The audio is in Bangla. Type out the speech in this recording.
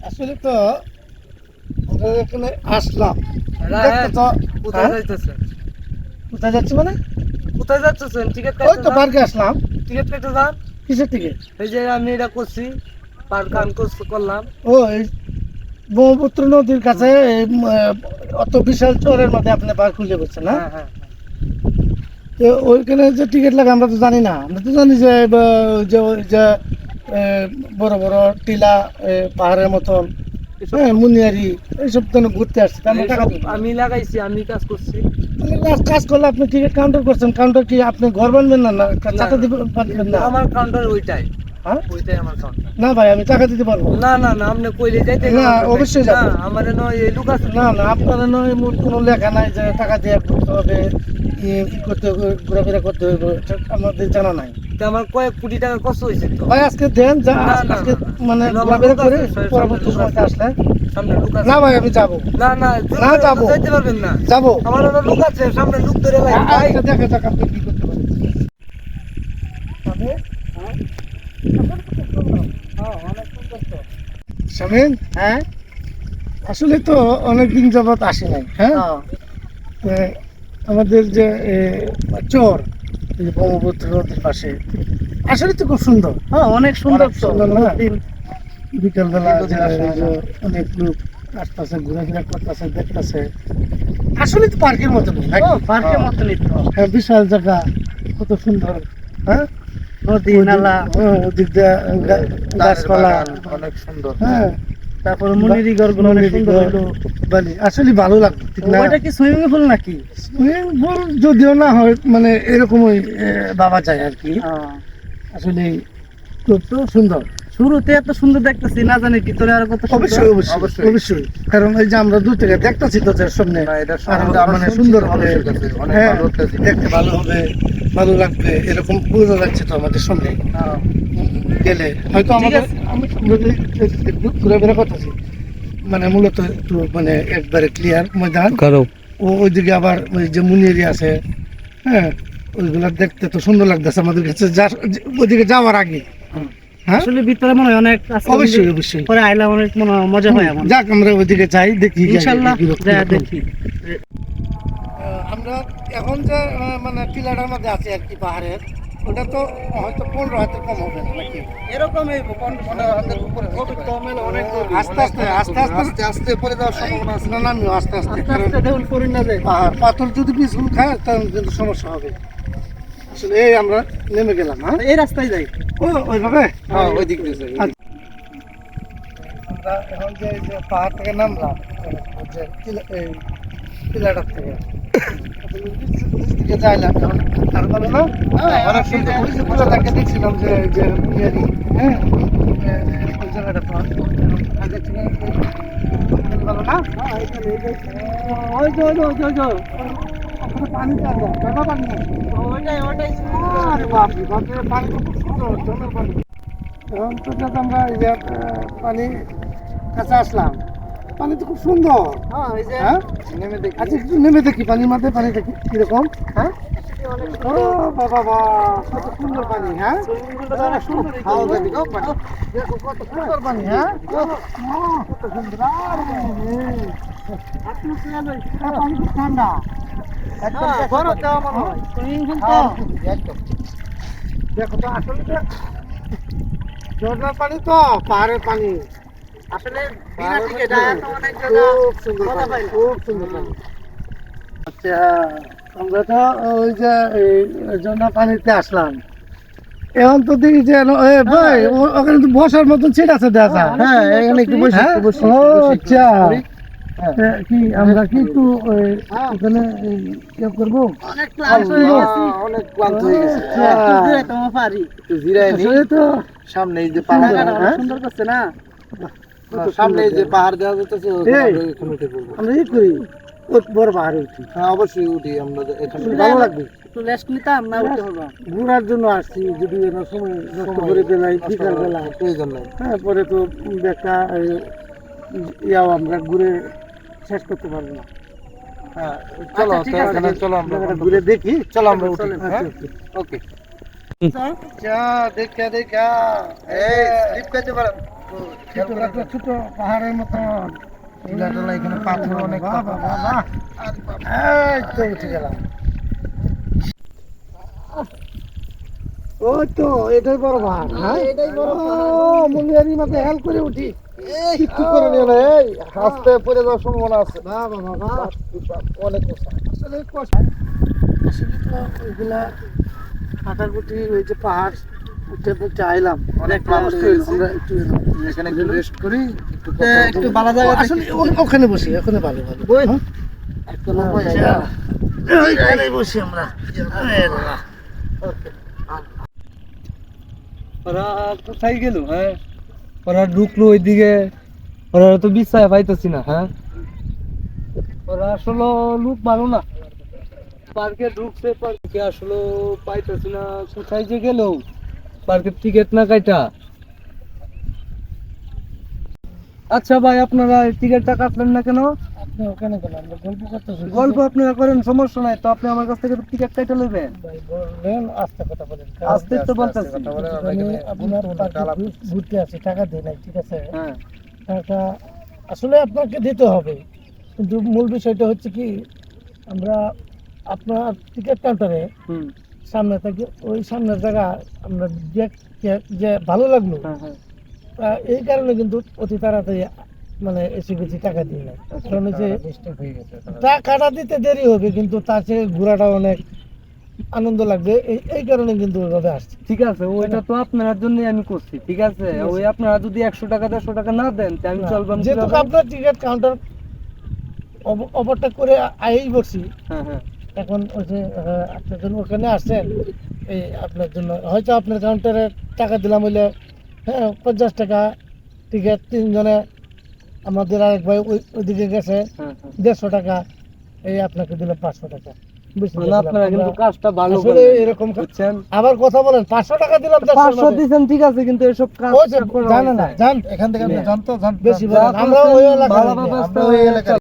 আসলে তো আমরা এখানে আসলাম, রাহেত, তো কোথায় যাইতেছেন? কোথায় যাচ্ছি মানে? কোথায় যাচ্ছেন? টিকিট ওই কাটতে তো যান। পার্কে আসলাম। টিকিট কেটে যান। কিসের থেকে? এই যে আমি এটা করছি, পার্ক আমি করলাম। ও এই ব্রহ্মপুত্র নদীর কাছে এই, অত বিশাল চরের মধ্যে আপনি পার্ক খুঁজে পেয়েছেন না? হ্যাঁ হ্যাঁ তো ওইখানে যে টিকিট লাগে আমরা তো জানি না। আমরা তো জানি যে ওই যে এ, বড় বড় টিলা, পাহাড়ের মতন, এসব হ্যাঁ, মুনিয়ারি, এইসব তো ঘুরতে আসছি, তা আমরা টাকা এসব দিব না। আমি লাগাইছি, আমি কাজ করছি। তাহলে কাজ করলে আপনি টিকিট কাউন্টার করছেন, কাউন্টার কি আপনি ঘর বানবেন না, না টাকা দিবেন না? আমার কাউন্টার ওইটাই, হ্যাঁ, ওইটাই আমার কাউন্টার। না ভাই, আমি টাকা দিতে পারবো না। না না না, আপনি কইলে যাইতে না, অবশ্যই না, যাবো। আমার নয় এই লোক আছে। না না, আপনার নয় মোট কোনো লেখা নাই যে টাকা দিয়ে ঘুরতে হবে, করতে হবে, ঘোরাফেরা করতে হবে, এটা আমাদের জানা নাই। তা আমার কয়েক কোটি টাকা কষ্ট হয়েছে তো। ভাই আজকে দেন, যা না, না, আজকে না, না। মানে না, আমার ঘোরাফেরা লোক করে আছে, পরবর্তী লোক সময়তে আছে। আসলে। সামনে লোক আছে। না ভাই, আমি যাবো, না না, না যাবো, যাইতে পারবেন না। যাবো। আমার একটা লোক আছে, সামনে লোক ধরে ভাই। আচ্ছা, দেখা যাক আপনি কি করতে পারেন। শামীম, হ্যাঁ আসলে তো অনেকদিন যাবত আসি নাই, হ্যাঁ। এ, আমাদের যে চর, এই যে ব্রহ্মপুত্র নদীর পাশে, আসলে তো খুব সুন্দর। হ্যাঁ, অনেক সুন্দর অনেক তো। সুন্দর না? দিন বিকালবেলা দিন যে এই যে অনেক লোক আসতেছে, ঘোরাফেরা করতেছে, দেখতেছে, আসলে তো পার্কের মতো নাকি? পার্কের মতনই তো। হ্যাঁ, বিশাল জায়গা, কত সুন্দর, হ্যাঁ, নদী নালা, ওদিক দিয়ে গাছপালা, অনেক সুন্দর। হ্যাঁ, তারপরে মুনিরি ঘরগুলো অনেক সুন্দর হলো। আসলে ভালো লাগবে, ঠিক না? ওইটা কি সুইমিং পুল নাকি? সুইমিং পুল যদিও না হয়, মানে এরকমই ভাবা যায় আর কি। আসলে খুব সুন্দর। শুরুতে এত সুন্দর দেখতেছি, না জানি ভিতরে আর কত সুন্দর। অবশ্যই অবশ্যই অবশ্যই, কারণ এই যে আমরা দূর থেকে দেখতেছি তো যে সামনে আরো মানে সুন্দর হবে, হ্যাঁ, দেখতে ভালো হবে, ভালো লাগবে, এরকম বোঝা যাচ্ছে তো আমাদের সামনে গেলে হয়তো ঠিক আমাদের, আছে। আমি ঘুরাফেরা করতেছি, মানে মূলত একটু মানে একবারে ক্লিয়ার ময়দান। ওইদিকে আবার ওই যে মুনিয়ারি আছে, হ্যাঁ, ওইগুলা দেখতে তো সুন্দর লাগতেছে আমাদের কাছে, ওইদিকে যাওয়ার আগে। হ্যাঁ, আসলে ভিতরে মনে হয় অনেক আছে। অবশ্যই অবশ্যই, পরে আইলে অনেক মনে হয় মজা হয় আমার। যাক আমরা ওইদিকে যাই, দেখি ইনশাআল্লাহ যা দেখি। আমরা এখন যে মানে টিলাটার মধ্যে আছি আর কি, পাহাড়ের, ওটা তো হয়তো 15 হাতের কম হবে না নাকি? এরকমই 15 হাতের উপরে কম হলে অনেক আস্তে আস্তে আস্তে আস্তে আস্তে আস্তে পরে যাওয়ার সম্ভাবনা আছে। না না, আমিও আস্তে আস্তে, কারণ দেখুন করি না যায়। পাহাড় পাথর যদি পিছন খায় তাহলে কিন্তু সমস্যা হবে। আসলে এই আমরা নেমে গেলাম, হ্যাঁ, এই রাস্তায় যাই। ওইভাবে, হ্যাঁ, ওই দিক দিয়ে যাই। আমরা এখন যে এই যে পাহাড় থেকে নামলাম, ওই যে এই টিলাটার থেকে যাইলাম, এখন আর ভালো না? অনেক সুন্দর। ওই যে পুরোটাকে দেখছিলাম যে এই যে মুনিয়ারি, হ্যাঁ, ওই জায়গাটা তো আগে থেকে ভালো না? ওই যে ওই যে ওই যে ওই যে ওখানে পানি চালু, কেন পানি নেই? ওইটাই আরে বাপরে বাপরে, পানি তো খুব সুন্দর, জলের পানি। এখন তো যাতে আমরা এই যে পানি কাছে আসলাম, পানি তো খুব সুন্দর। হ্যাঁ, এই যে হ্যাঁ, নেমে দেখি। আচ্ছা একটু নেমে দেখি পানির মধ্যে, পানি দেখি কিরকম। হ্যাঁ, ও বাবা বা, কত সুন্দর পানি। হ্যাঁ, অনেক সুন্দর এই খাওয়া পানি। যাবে পানি। দেখো কত সুন্দর পানি। হ্যাঁ, কত সুন্দর। আরে পানি খুব ঠান্ডা, একদম বরফ দেওয়া মনে হয়। সুইমিং পুল তো। একদম। দেখো তো আসলে তো ঝর্ণার পানি তো, পাহাড়ের পানি, আসলে বিনা টিকিট তো অনেক জায়গা খুব সুন্দর মজা পানি, পাই। খুব সুন্দর পানি। আচ্ছা, আমরা তো ওই যে এই ঝর্ণা পানিতে আসলাম, এখন তো দেখি যে ভাই ওখানে তো বসার মতন সিট আছে, দেখা। হ্যাঁ, এখানে একটু বসি, হ্যাঁ? একটু বসি, ও একটু বসি, আচ্ছা, হ্যাঁ। কি আমরা কি একটু ওখানে ইয়ে করবো? অনেক ক্লান্ত হয়ে গেছি। অনেক ক্লান্ত হয়ে গেছে। একটু জিরাইতে আমার পারি। একটু জিরাই নি। আসলে তো সামনে এই যে পাহাড় পাহাড়, অনেক হ্যাঁ? সুন্দর করছে না? সামনে এই যে পাহাড় দেওয়া যেতেছে, এখানে উঠে পড়বো। আমরা কি করি? বড় পাহাড়ে উঠি। হ্যাঁ, অবশ্যই উঠি আমরা, এখানে ভালো লাগবে। একটু রেস্ট নিতাম না, উঠতে হলো। ঘোরার জন্য আসছি, যদি সময় নষ্ট করে বেলায়, বিকাল বেলা প্রয়োজন নাই। হ্যাঁ, পরে তো দেখা ইয়াও আমরা ঘুরে শেষ করতে পারবো না। হ্যাঁ, চলো, আচ্ছা, ঠিক আছে। এখানে চলো আমরা ঘুরে দেখি, চলো আমরা উঠি। হ্যাঁ, ওকে। দেখা দেখা, এই স্লিপ পেতে পারেন। ছোট পাহাড়ের মতন এখানে পাথর অনেক এই তো উঠে গেলাম। ওই তো এটাই বড় পাহাড়, হ্যাঁ এটাই বড় পাহাড়। মুনিয়ারি মাঝে হেল্প করে উঠি, কিচ্ছু করে নিও না, এই আস্তে পড়ে যাওয়ার সম্ভাবনা আছে। অনেক আসলে আসলে তো ওইগুলা কাটাকুটি ওই যে পাহাড় উঠে উঠে আইলাম, অনেক কষ্ট হয়েছে। আমরা একটু এখানে একটু রেস্ট করি, একটু ভালো জায়গা আসলে ওখানে বসি, ওখানে ভালো ভালো বই একটু ওইখানে বসি আমরা। ওরা কোথায় গেল? হ্যাঁ, ওরা ঢুকলো ওইদিকে, ওরা তো বিশ্বাস পাইতেছি না। হ্যাঁ, ওরা আসলে লোক ভালো না। পার্কে ঢুকছে, পার্কে আসলে পাইতেছি না কোথায় যে গেল। পার্কের টিকিট না কাটা। আচ্ছা ভাই, আপনারা টিকিটটা কাটলেন না কেন? আপনি ওখানে গেলেন, আমরা গল্প করতেছি। গল্প আপনারা করেন, সমস্যা নাই তো। আপনি আমার কাছ থেকে টিকিট কাটা নেবেন। ভাই বললেন আস্তে কথা বলেন, আস্তে তো বলতেছি। আপনার পার্কে ঘুরতে আছে, টাকা দেয় নাই, ঠিক আছে? হ্যাঁ, টাকা আসলে আপনাকে দিতে হবে, কিন্তু মূল বিষয়টা হচ্ছে কি, আমরা আপনার টিকিট কাউন্টারে হুম, সামনে থেকে ওই সামনের জায়গা আমরা যে ভালো লাগলো, হ্যাঁ, হ্যাঁ। এই কারণে কিন্তু অতি তাড়াতাড়ি মানে এসে বেশি টাকা দিই না, কারণ হচ্ছে টাকাটা দিতে দেরি হবে কিন্তু তার চেয়ে ঘোরাটা অনেক আনন্দ লাগবে, এই কারণে কিন্তু ওইভাবে আসছে। ঠিক আছে, ওইটা তো আপনার জন্যই আমি করছি। ঠিক আছে, ওই আপনারা যদি 100 টাকা 150 টাকা না দেন তা আমি চলবাম যেহেতু কিভাবে? আপনার টিকিট কাউন্টার ওভারটেক করে আইই বসছি, হ্যাঁ, হ্যাঁ। এখন ওই যে আপনার জন্য ওখানে আসছেন, এই আপনার জন্য হয়তো আপনার কাউন্টারে টাকা দিলাম হইলে, হ্যাঁ 50 টাকা টিকিট, তিনজনে আমাদের আরেক ভাই ওইদিকে গেছে হ্যাঁ, হ্যাঁ। 150 টাকা, এই আপনাকে দিলাম 500 টাকা। বেশি মানে দিলাম। আপনারা কিন্তু আমরা কাজটা ভালো আসলে করেন, এরকম বুঝছেন? আবার কথা বলেন, 500 টাকা দিলাম 500 দিয়েছেন, ঠিক আছে, কিন্তু এসব কাজ জানেন না, জান এখান থেকে আপনি জানতো, বেশি বলেন। যা আমরা ওই করছেন, এলাকায়, ভালো ব্যবস্থা আমরা ওই এলাকায়।